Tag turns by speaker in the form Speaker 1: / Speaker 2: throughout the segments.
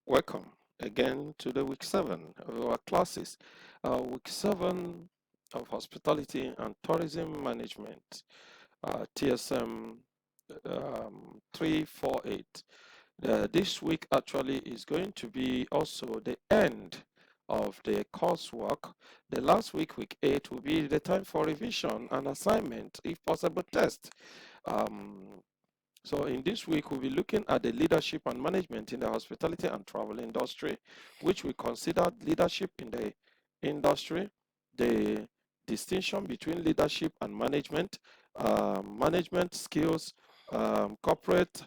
Speaker 1: Welcome again to the week 7 of our classes. Week 7 of Hospitality and Tourism Management, TSM 348. This week actually is going to be also the end of the coursework. The last week, week 8, will be the time for revision and assignment, if possible, test. Um, so in this week, we'll be looking at the leadership and management in the hospitality and travel industry, which we consider leadership in the industry, the distinction between leadership and management, management skills, corporate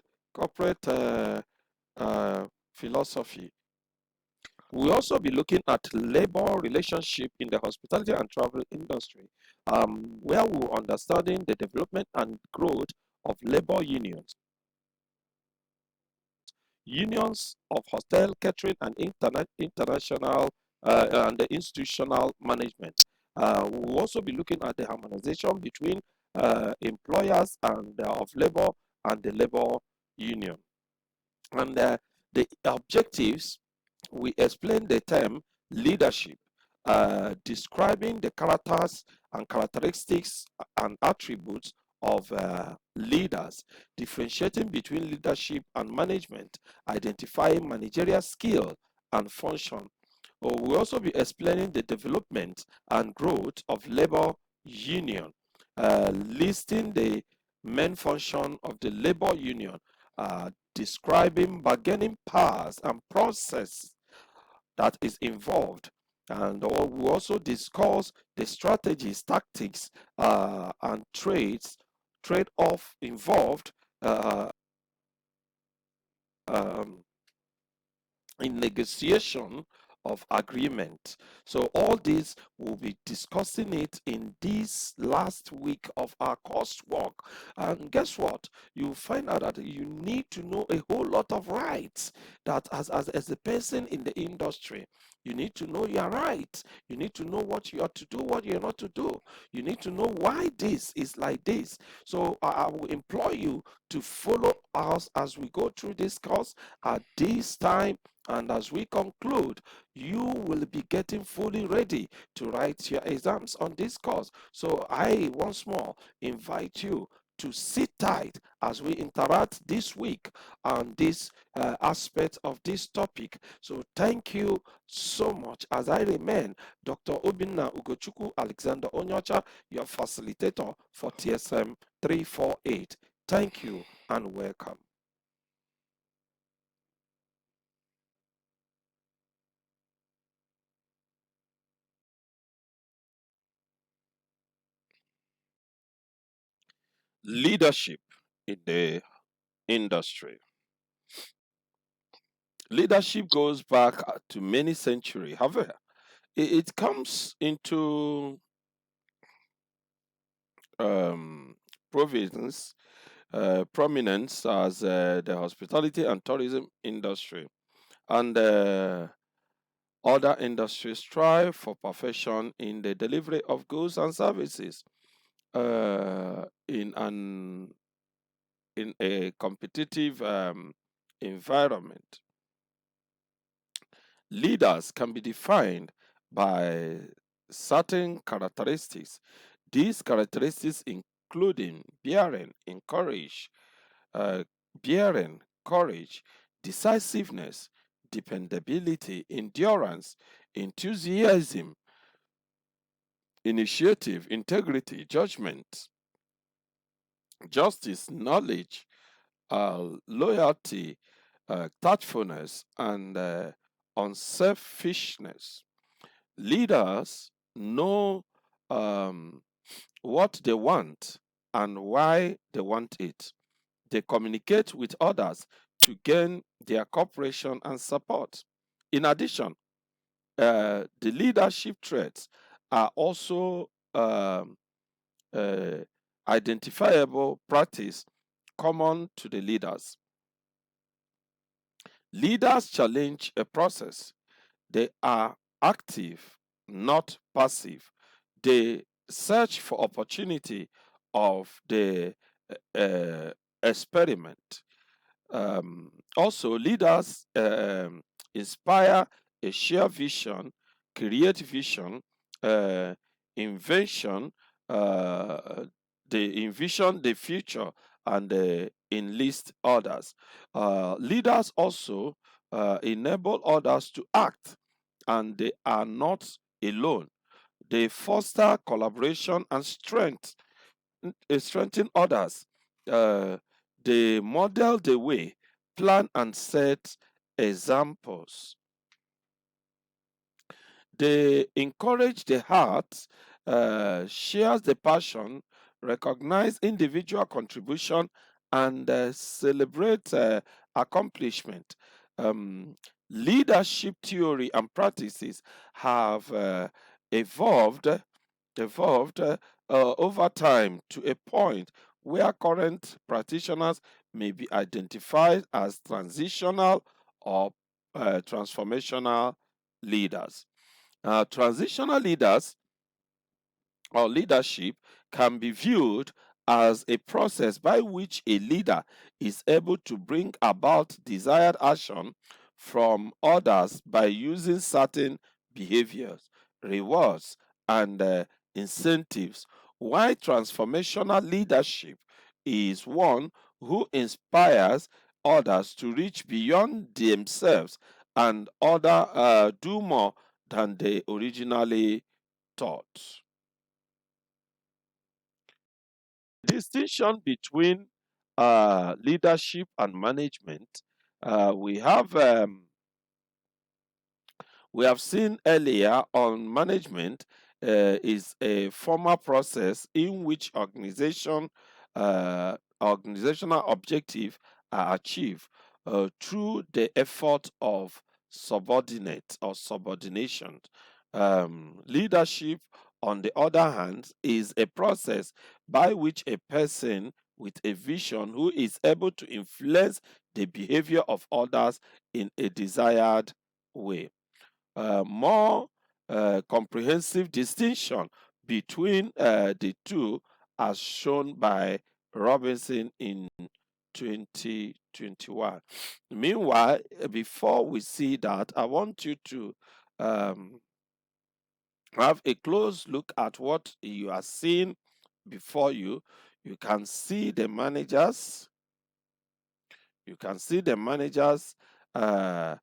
Speaker 1: philosophy. We'll also be looking at labor relationship in the hospitality and travel industry, where we're understanding the development and growth of labor unions. Unions of hotel, catering, and international and the institutional management. We'll also be looking at the harmonization between employers and of labor and the labor union. And the objectives, we explain the term leadership, describing the characters and characteristics and attributes of leaders, differentiating between leadership and management, identifying managerial skill and function. We'll also be explaining the development and growth of labor union, listing the main function of the labor union, describing bargaining powers and process that is involved. And we also discuss the strategies, tactics, and trade-off involved um, in negotiation of agreement. So all this we'll be discussing it in this last week of our coursework. And guess what? You find out that you need to know a whole lot of rights that as a person in the industry, you need to know your rights. You need to know what you are to do, what you're not to do. You need to know why this is like this. So I will implore you to follow us as we go through this course at this time. And as we conclude, you will be getting fully ready to write your exams on this course. So I once more invite you to sit tight as we interact this week on this aspect of this topic. So thank you so much as I remain Dr. Obinna Ugochukwu Alex-Onyeocha, your facilitator for TSM 348. Thank you and welcome. Leadership in the industry. Leadership goes back to many centuries. However, it comes into um, province, prominence as the hospitality and tourism industry, and other industries strive for perfection in the delivery of goods and services in a competitive environment. Leaders can be defined by certain characteristics. These characteristics including uh, bearing, courage, decisiveness, dependability, endurance, enthusiasm, initiative, integrity, judgment, justice, knowledge, loyalty, thoughtfulness, and unselfishness. Leaders know um, what they want and why they want it. They communicate with others to gain their cooperation and support. In addition, the leadership traits are also uh, identifiable practice common to the leaders. Leaders challenge a process. They are active, not passive. They search for opportunity of the experiment. Also, leaders inspire a shared vision, create vision, uh, invention, they envision the future, and enlist others. Leaders also enable others to act, and they are not alone. They foster collaboration and strengthen others. Uh, they model the way, plan and set examples. They encourage the heart, shares the passion, recognize individual contribution, and celebrate accomplishment. Um, Leadership theory and practices have evolved evolved over time to a point where current practitioners may be identified as transitional or transformational leaders. Transitional leaders or leadership can be viewed as a process by which a leader is able to bring about desired action from others by using certain behaviors, rewards, and incentives. While transformational leadership is one who inspires others to reach beyond themselves and do more than they originally thought. Distinction between leadership and management. Uh, we have um, we have seen earlier on management is a formal process in which organizational objective are achieved through the effort of subordinate or subordination. Leadership, on the other hand, is a process by which a person with a vision who is able to influence the behavior of others in a desired way. More comprehensive distinction between the two, as shown by Robinson in 2021. Meanwhile, before we see that, I want you to um, have a close look at what you are seeing before you. You can see the managers, you can see the managers uh,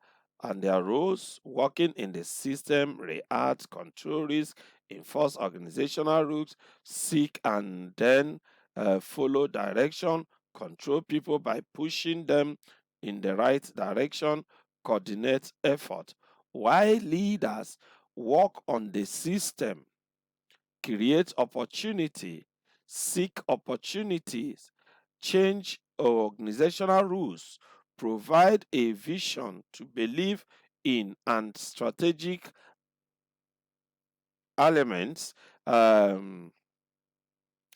Speaker 1: and their roles working in the system, react, control risk, enforce organizational rules, seek and then follow direction, control people by pushing them in the right direction, coordinate effort. While leaders work on the system, create opportunity, seek opportunities, change organizational rules, provide a vision to believe in, and strategic elements, um,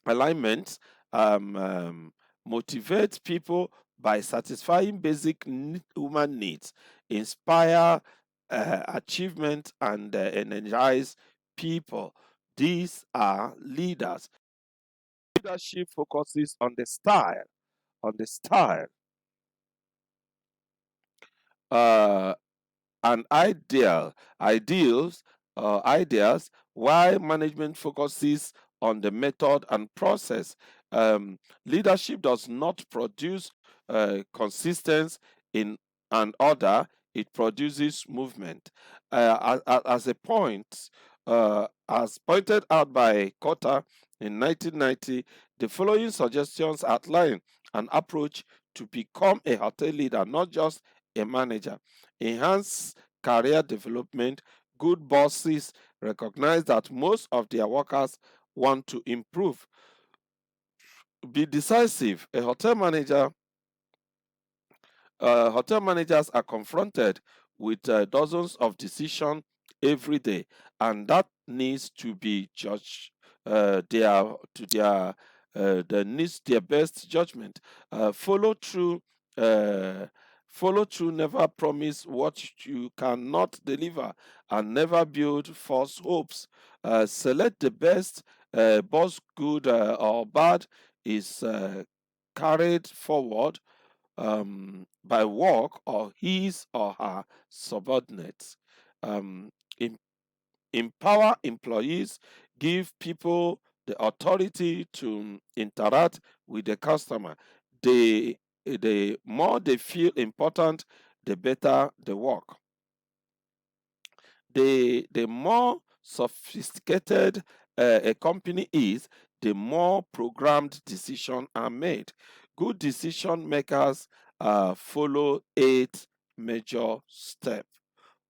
Speaker 1: alignments, um, um, motivate people by satisfying basic human needs, inspire achievement, and energize people. These are leaders. Leadership focuses on the style, uh, and ideas, while management focuses on the method and process. Leadership does not produce consistency in an order, it produces movement. As a point, as pointed out by Cotter in 1990, the following suggestions outline an approach to become a hotel leader, not just a manager. Enhance career development. Good bosses recognize that most of their workers want to improve. Be decisive. Hotel managers are confronted with dozens of decisions every day, and that needs to be judged. Their to their needs their best judgment. Follow through. Uh, Follow through. Never promise what you cannot deliver, and never build false hopes. Select the best. Both good or bad is carried forward. by work or his or her subordinates. Um, em- Empower employees, give people the authority to interact with the customer. The more they feel important, the better the work. The more sophisticated a company is, the more programmed decisions are made. Good decision makers follow 8 major steps.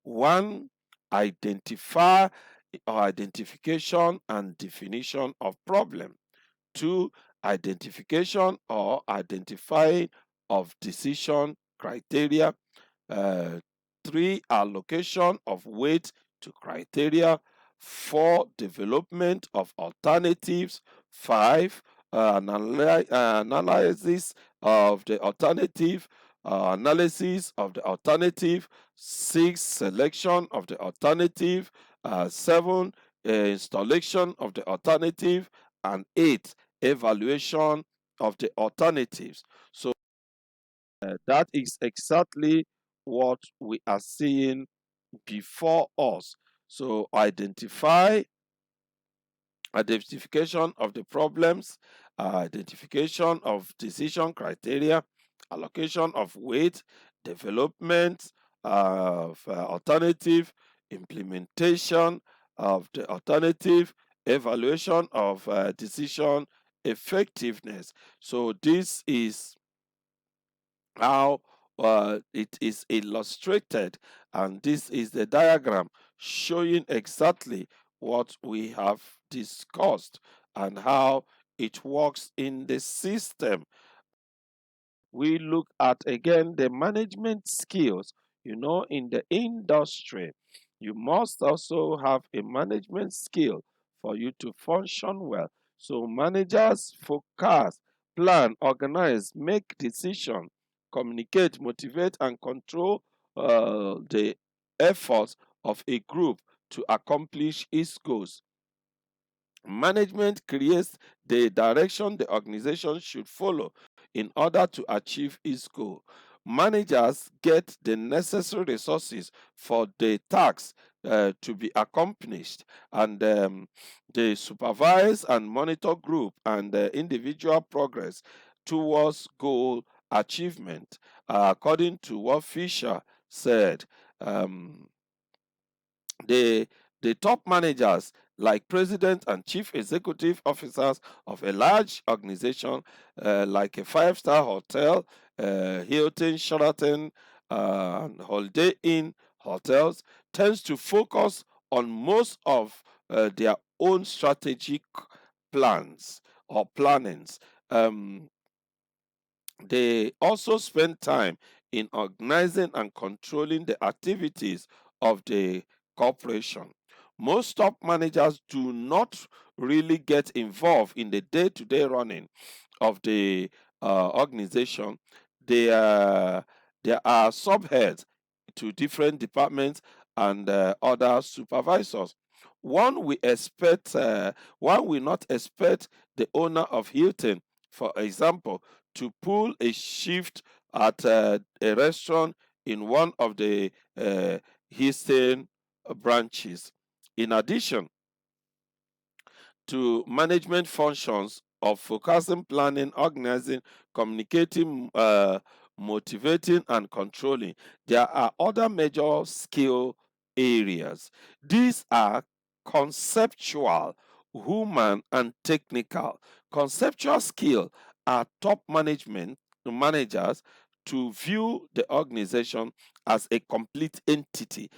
Speaker 1: One, identify or identification and definition of problem. Two, identification or identifying of decision criteria. uh, 3, allocation of weight to criteria. 4, development of alternatives. 5, analysis of the alternative. Analysis of the alternative. 6, selection of the alternative. 7, installation of the alternative. And 8, evaluation of the alternatives. So that is exactly what we are seeing before us. So identification of the problems, identification of decision criteria, allocation of weight, development of alternative, implementation of the alternative, evaluation of decision effectiveness. So this is how it is illustrated, and this is the diagram showing exactly what we have discussed and how it works in the system. We look at again the management skills. In the industry, you must also have a management skill for you to function well. So managers forecast, plan, organize, make decision, communicate, motivate, and control the efforts of a group to accomplish its goals. Management creates the direction the organization should follow in order to achieve its goal. Managers get the necessary resources for the tasks to be accomplished, and they supervise and monitor group and individual progress towards goal achievement. According to what Fisher said, um, the the top managers, like president and chief executive officers of a large organization, like a five-star hotel, Hilton, Sheraton, and Holiday Inn hotels, tends to focus on most of their own strategic plans or plannings. They also spend time in organizing and controlling the activities of the corporation. Most top managers do not really get involved in the day to day running of the organization. They are, there are subheads to different departments and other supervisors. One will not expect the owner of Hilton, for example, to pull a shift at a restaurant in one of the Houston branches. In addition to management functions of forecasting, planning, organizing, communicating, motivating, and controlling, there are other major skill areas. These are conceptual, human, and technical. Conceptual skill are top managers to view the organization as a complete entity,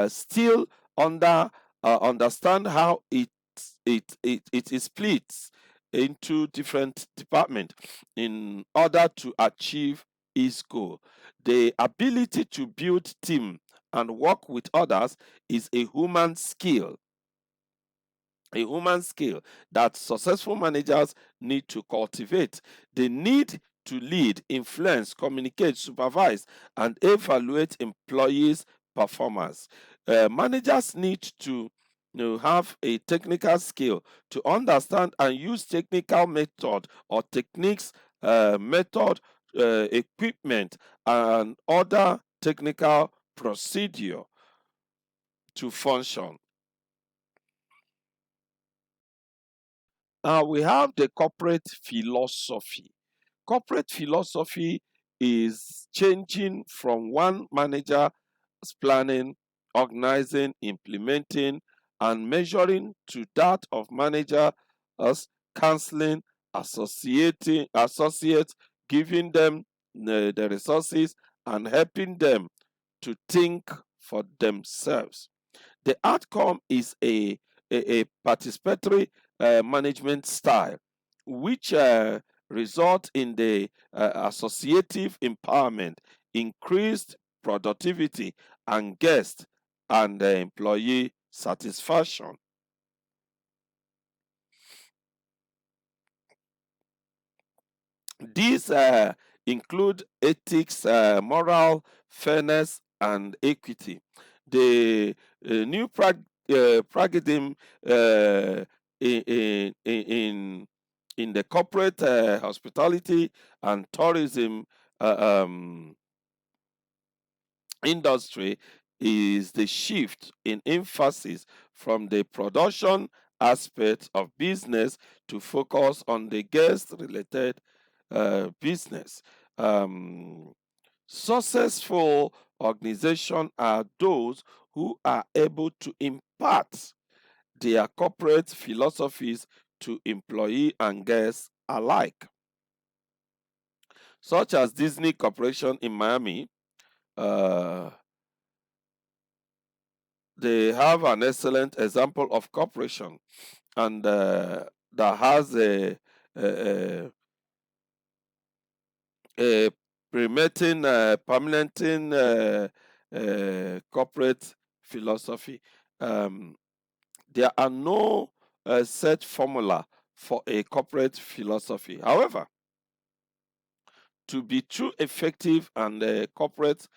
Speaker 1: still understand how it is split into different departments in order to achieve its goal. The ability to build team and work with others is a human skill that successful managers need to cultivate. They need to lead, influence, communicate, supervise, and evaluate employees' performance. Managers need to have a technical skill to understand and use technical method or techniques, method equipment, and other technical procedure to function. We have the corporate philosophy. Corporate philosophy is changing from one manager's planning, organizing, implementing, and measuring to that of manager as counseling, associates, giving them the resources and helping them to think for themselves. The outcome is a participatory management style, which result in the associative empowerment, increased productivity, and guest and employee satisfaction. These include ethics, moral, fairness, and equity. The new paradigm in, in the corporate hospitality and tourism industry is the shift in emphasis from the production aspect of business to focus on the guest related business. Um, Successful organizations are those who are able to impart their corporate philosophies to employee and guests alike, such as Disney Corporation in Miami. Uh, they have an excellent example of cooperation and that has a permanenting corporate philosophy. Um, there are no set formula for a corporate philosophy. However, to be true effective and corporate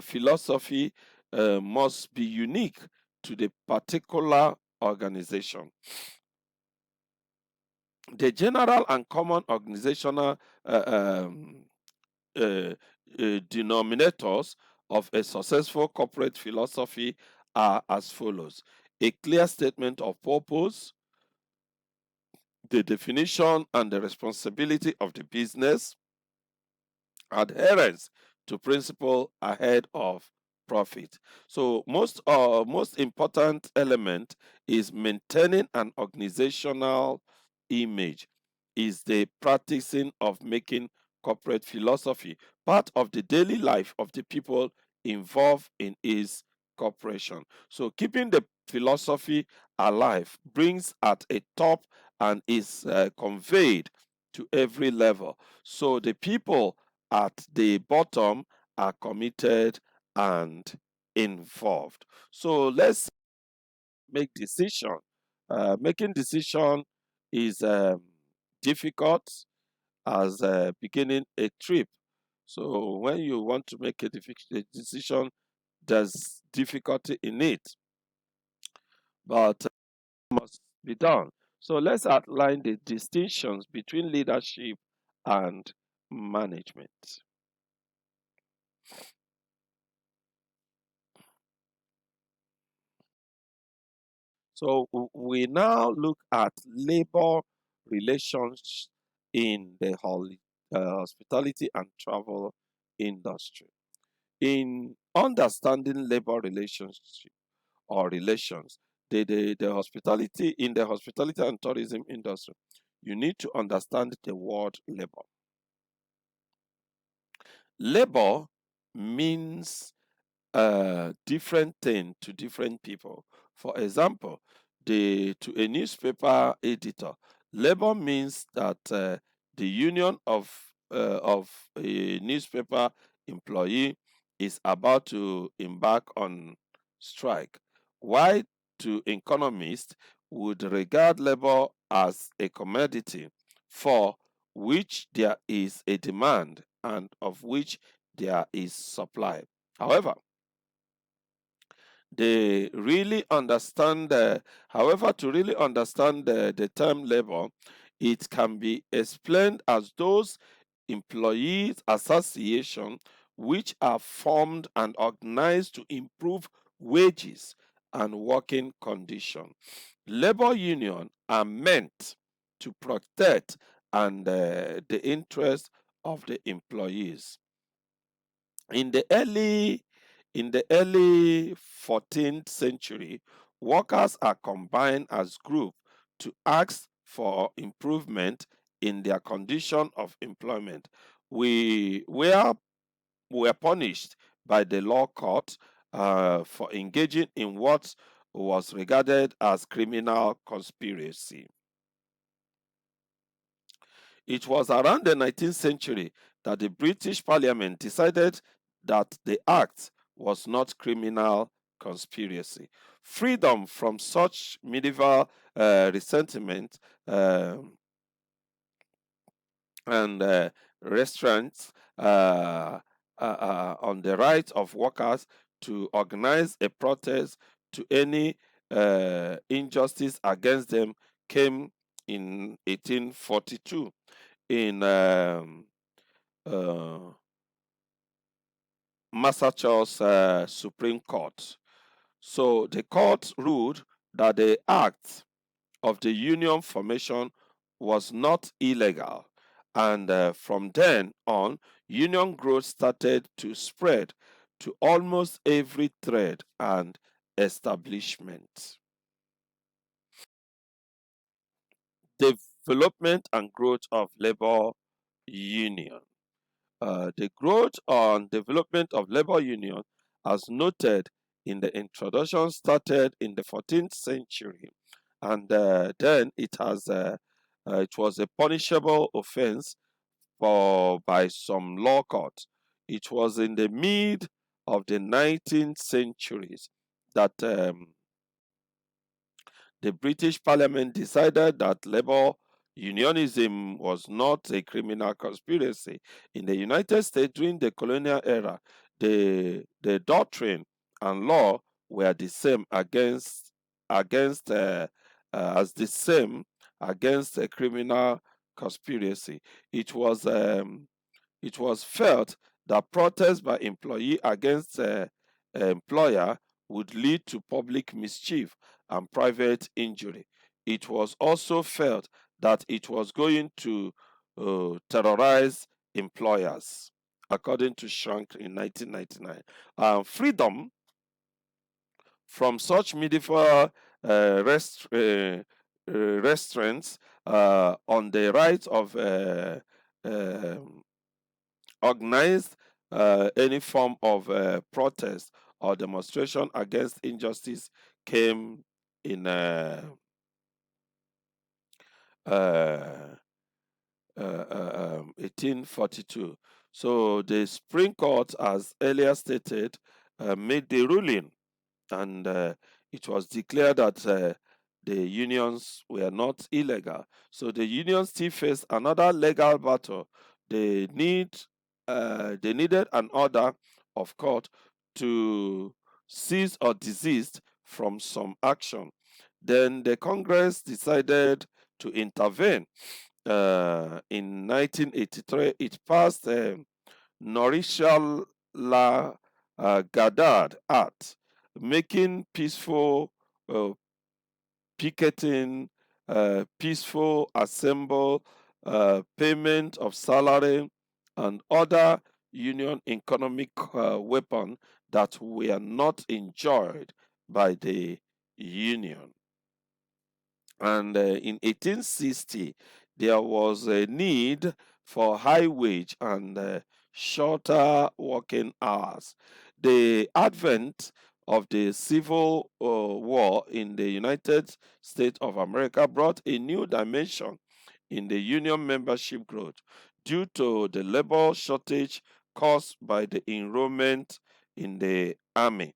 Speaker 1: philosophy must be unique to the particular organization. The general and common organizational uh, denominators of a successful corporate philosophy are as follows: a clear statement of purpose, the definition and the responsibility of the business, adherence to principle ahead of profit. So most important element is maintaining an organizational image, is the practicing of making corporate philosophy part of the daily life of the people involved in its corporation. So keeping the philosophy alive brings at a top and is conveyed to every level. So the people at the bottom are committed and involved. So let's make decision. Making decision is difficult as beginning a trip. So when you want to make a decision, there's difficulty in it, but must be done. So let's outline the distinctions between leadership and management. So we now look at labor relations in the hospitality and travel industry. In understanding labor relationship or relations, the hospitality in the hospitality and tourism industry, you need to understand the word labor. Labor means different thing to different people. For example, to a newspaper editor, labor means that the union of a newspaper employee is about to embark on strike. Why to economists would regard labor as a commodity for which there is a demand and of which there is supply. However, they really understand, however, to really understand the term labor, it can be explained as those employees associations which are formed and organized to improve wages and working conditions. Labor unions are meant to protect and the interest of the employees. In the early 14th century, workers are combined as groups to ask for improvement in their condition of employment. We were punished by the law court for engaging in what was regarded as criminal conspiracy. It was around the 19th century that the British Parliament decided that the act was not criminal conspiracy. Freedom from such medieval resentment um and restraints on the right of workers to organize a protest to any injustice against them came in 1842 in uh, Massachusetts Supreme Court. So the court ruled that the act of the union formation was not illegal, and from then on, union growth started to spread to almost every trade and establishment. Development and growth of labor union. The growth and development of labor union, as noted in the introduction, started in the 14th century, and then it was a punishable offense for by some law courts. It was in the mid of the 19th centuries that the British Parliament decided that labor unionism was not a criminal conspiracy. In the United States during the colonial era, the doctrine and law were the same against as the same against a criminal conspiracy. It was it was felt that protest by employee against employer would lead to public mischief and private injury. It was also felt that it was going to terrorize employers, according to Shank in 1999. Freedom from such medieval restraints on the right of organize any form of protest or demonstration against injustice came in uh, 1842. So the Supreme Court, as earlier stated, made the ruling, and it was declared that the unions were not illegal. So the unions still face another legal battle. They needed an order of court to cease or desist from some action. Then the Congress decided to intervene. In 1983, it passed Norishal La Gadad Act, making peaceful picketing, peaceful assemble, payment of salary, and other union economic weapon that were not enjoyed by the union. And in 1860, there was a need for high wage and shorter working hours. The advent of the Civil War in the United States of America brought a new dimension in the union membership growth due to the labor shortage caused by the enrollment in the army.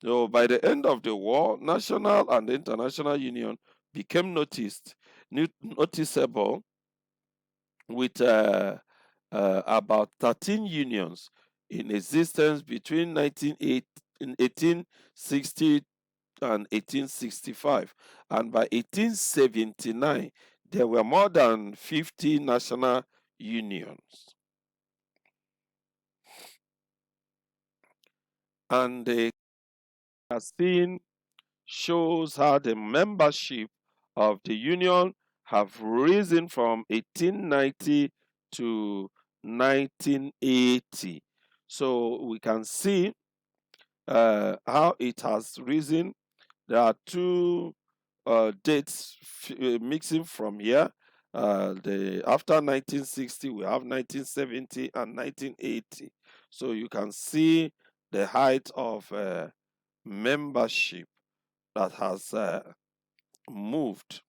Speaker 1: So by the end of the war, national and international union became noticeable with about 13 unions in existence between 1860 and 1865. And by 1879, there were more than 50 national unions. And the scene shows how the membership of the union have risen from 1890 to 1980. So we can see how it has risen. There are two dates mixing from here. The after 1960, we have 1970 and 1980. So you can see the height of membership that has moved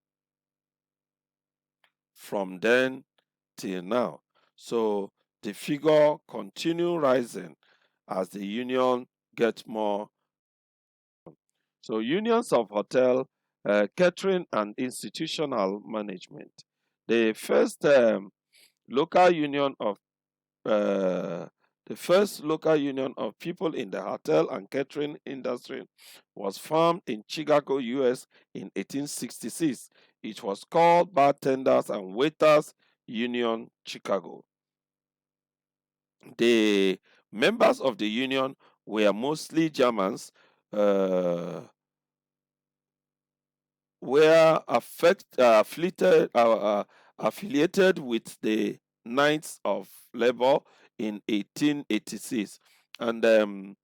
Speaker 1: from then till now. So the figure continue rising as the union gets more. So unions of hotel, catering, and institutional management. The first local union of uh, the first local union of people in the hotel and catering industry was formed in Chicago, US in 1866. It was called Bartenders and Waiters Union Chicago. The members of the union were mostly Germans, uh, were affiliated with the Knights of Labor in 1886. And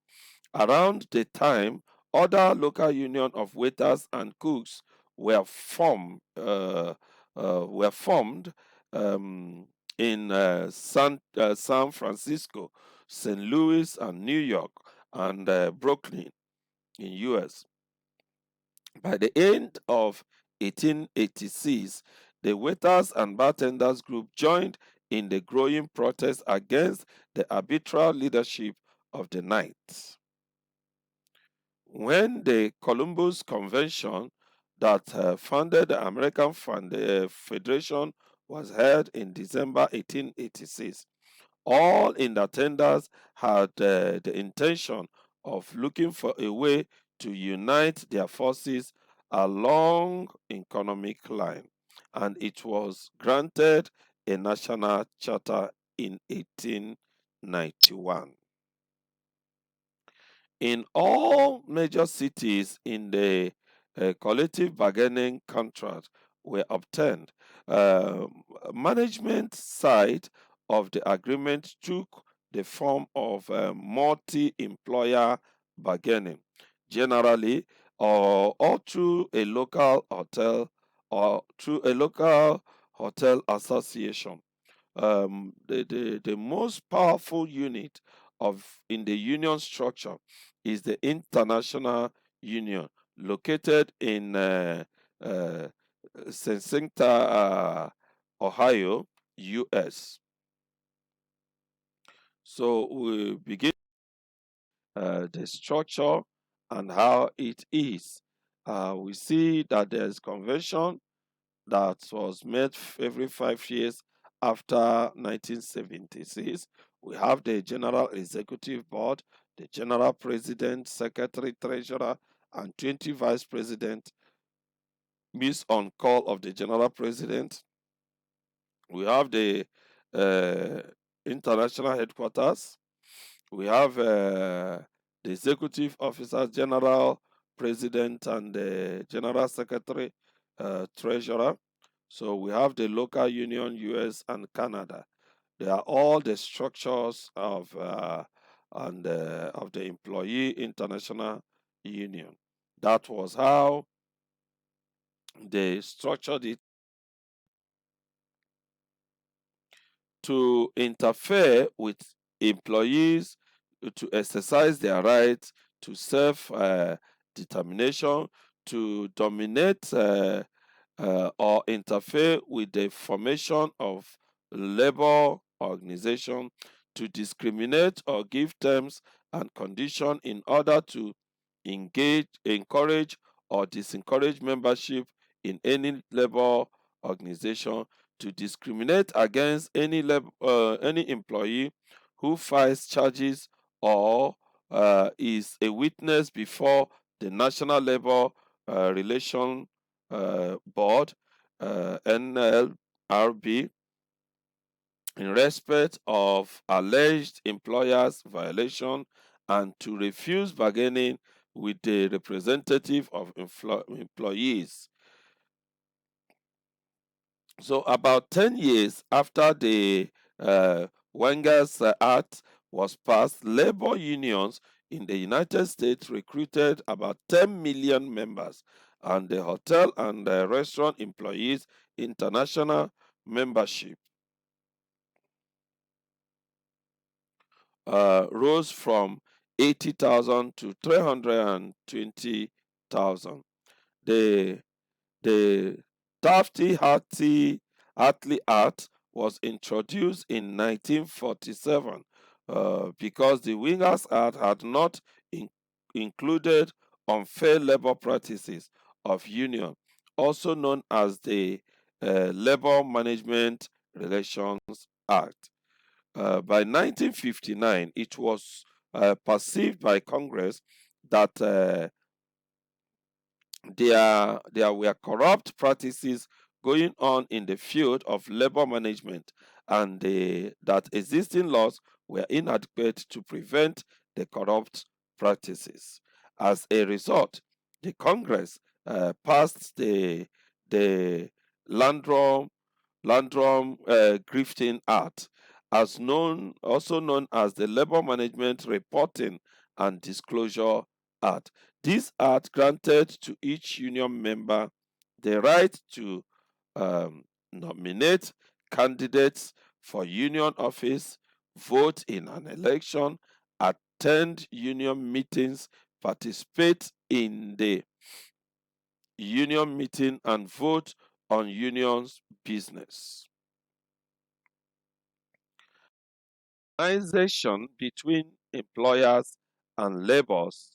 Speaker 1: around the time, other local union of waiters and cooks were formed um, in San Francisco, St. Louis, and New York, and Brooklyn in U.S. By the end of 1886, the waiters and bartenders group joined in the growing protest against the arbitrary leadership of the Knights. When the Columbus Convention that founded the American Federation was held in December 1886, all in attendance had the intention of looking for a way to unite their forces along economic line, and it was granted a national charter in 1891. In all major cities in the collective bargaining contract were obtained. Management side of the agreement took the form of multi-employer bargaining, generally or through a local hotel or through a local hotel association. The most powerful unit of in the union structure is the International Union, located in uh, Cincinnati, Ohio, U.S. So we begin the structure and how it is. We see that there is convention that was made every 5 years after 1976. We have the General Executive Board, the General President, Secretary, Treasurer, and 20 Vice President meets on call of the General President. We have the uh, international headquarters. We have the Executive Officer, General President, and the General Secretary, Treasurer. So we have the local union, US and Canada. They are all the structures of the Employee International Union. That was how they structured it to interfere with employees to exercise their right to self determination, to dominate or interfere with the formation of labor organization, to discriminate or give terms and conditions in order to encourage, or disencourage membership in any labor organization, to discriminate against any employee who files charges or is a witness before the National Labor Relation Board, NLRB, in respect of alleged employers' violation and to refuse bargaining with the representative of employees. So, about 10 years after the Wenger's Act was passed, labor unions in the United States recruited about 10 million members, and the hotel and restaurant employees international membership rose from 80,000 to 320,000. The The Taft-Hartley Act was introduced in 1947 because the Wingers Act had not included unfair labor practices of union, also known as the Labor Management Relations Act. By 1959, it was perceived by Congress that there were corrupt practices going on in the field of labor management, and that existing laws were inadequate to prevent the corrupt practices. As a result, the Congress passed the Landrum Grifting Act, also known as the Labor Management Reporting and Disclosure Act. This act granted to each union member the right to nominate candidates for union office, vote in an election, attend union meetings, participate in the union meeting, and vote on union's business. Organization between employers and laborers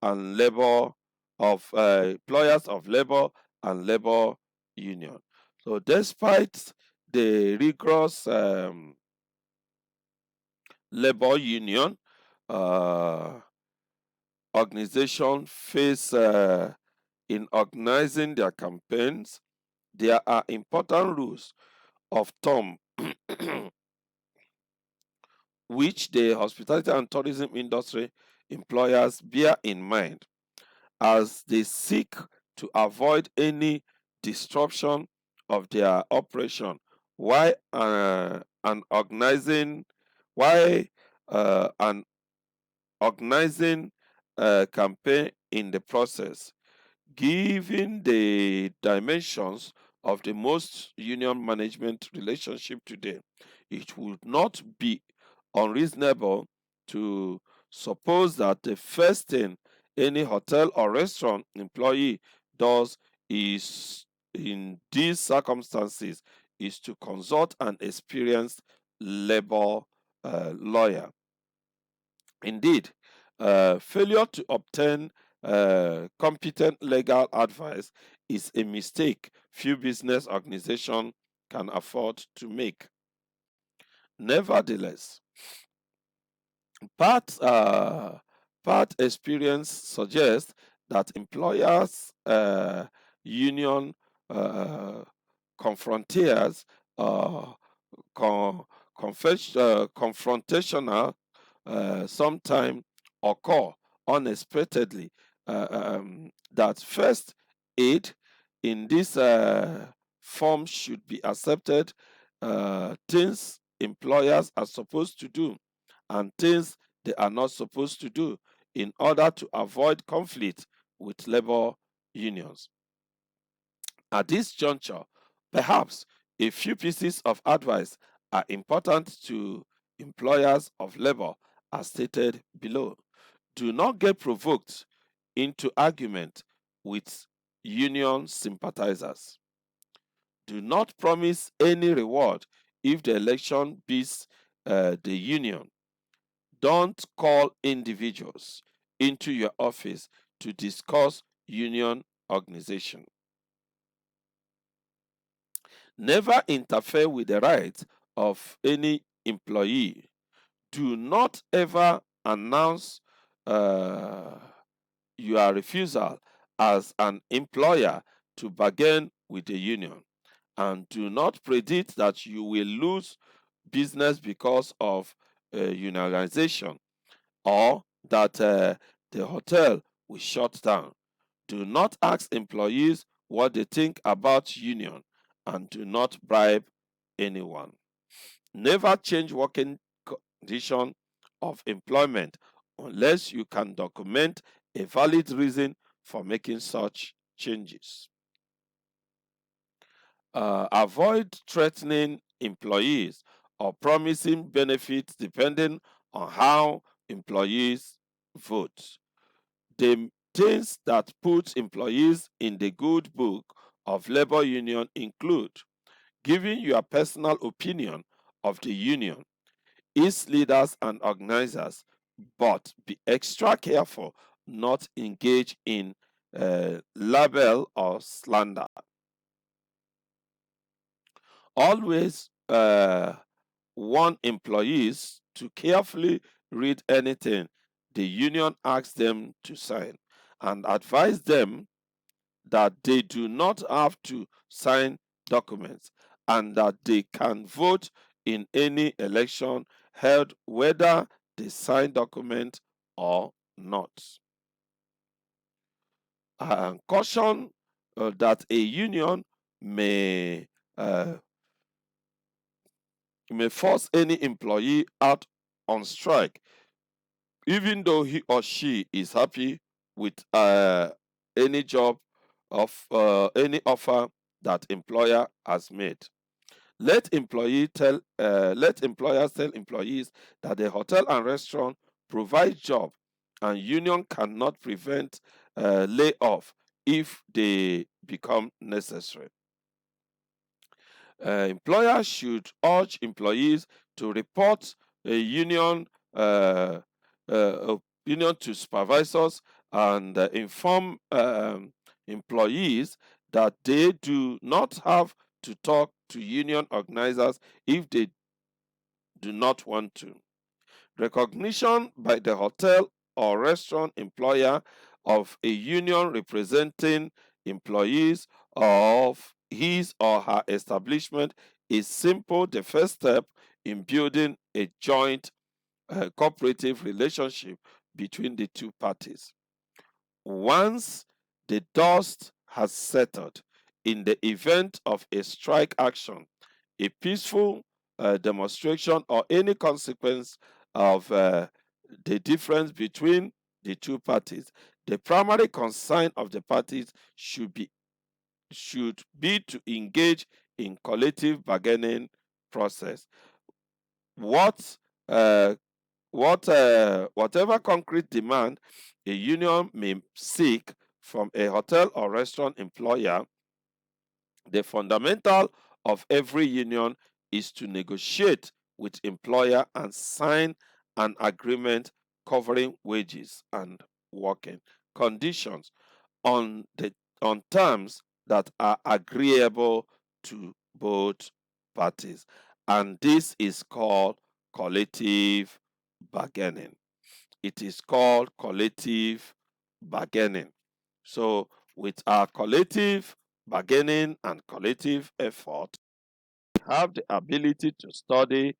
Speaker 1: and labor employers of labor and labor union. So, despite the rigorous labor union, uh, organization face in organizing their campaigns, there are important rules of thumb which the hospitality and tourism industry employers bear in mind as they seek to avoid any disruption of their operation while an organizing why an organizing campaign in the process. Given the dimensions of the most union management relationship today, it would not be unreasonable to suppose that the first thing any hotel or restaurant employee does is in these circumstances is to consult an experienced labor lawyer. Indeed, failure to obtain competent legal advice is a mistake few business organizations can afford to make. Nevertheless, part part experience suggests that employers union uh, confrontiers uh, con- confrontational sometime occur unexpectedly. That first aid in this form should be accepted, things employers are supposed to do and things they are not supposed to do in order to avoid conflict with labor unions. At this juncture, perhaps a few pieces of advice are important to employers of labor as stated below. Do not get provoked into argument with union sympathizers. Do not promise any reward if the election beats the union. Don't call individuals into your office to discuss union organization. Never interfere with the rights of any employee. Do not ever announce uh, your refusal as an employer to bargain with the union. And do not predict that you will lose business because of unionization. or that the hotel will shut down. Do not ask employees what they think about union, and do not bribe anyone. Never change working condition of employment unless you can document a valid reason for making such changes. Avoid threatening employees or promising benefits depending on how employees vote. The things that put employees in the good book of labor union include giving your personal opinion of the union, its leaders and organizers, but be extra careful not engage in label or slander. Always warn employees to carefully read anything the union asks them to sign, and advise them that they do not have to sign documents and that they can vote in any election held whether they sign document or not. Caution that a union may uh, force any employee out on strike even though he or she is happy with any job of any offer that employer has made. Let employers tell employees that the hotel and restaurant provide job, and union cannot prevent layoff if they become necessary. Employers should urge employees to report a uh, union to supervisors, and inform employees that they do not have to talk to union organizers if they do not want to. Recognition by the hotel or restaurant employer of a union representing employees of his or her establishment is simple the first step in building a joint cooperative relationship between the two parties. Once the dust has settled, in the event of a strike action, a peaceful demonstration, or any consequence of the difference between the two parties, the primary concern of the parties should be to engage in collective bargaining process. What uh, whatever concrete demand a union may seek from a hotel or restaurant employer, the fundamental of every union is to negotiate with employer and sign an agreement covering wages and working conditions on the on terms that are agreeable to both parties, and this is called collective bargaining. It is called collective bargaining. So with our collective bargaining and collective effort, we have the ability to study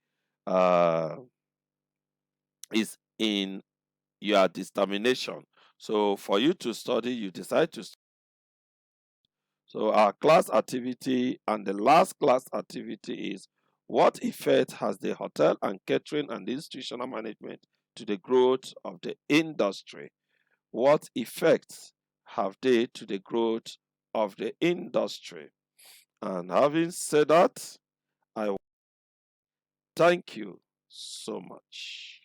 Speaker 1: uh, is in your determination. So for you to study, you decide to. So our class activity and the last class activity is what effect has the hotel and catering and institutional management to the growth of the industry? What effects have they to the growth of the industry? And having said that, I thank you so much.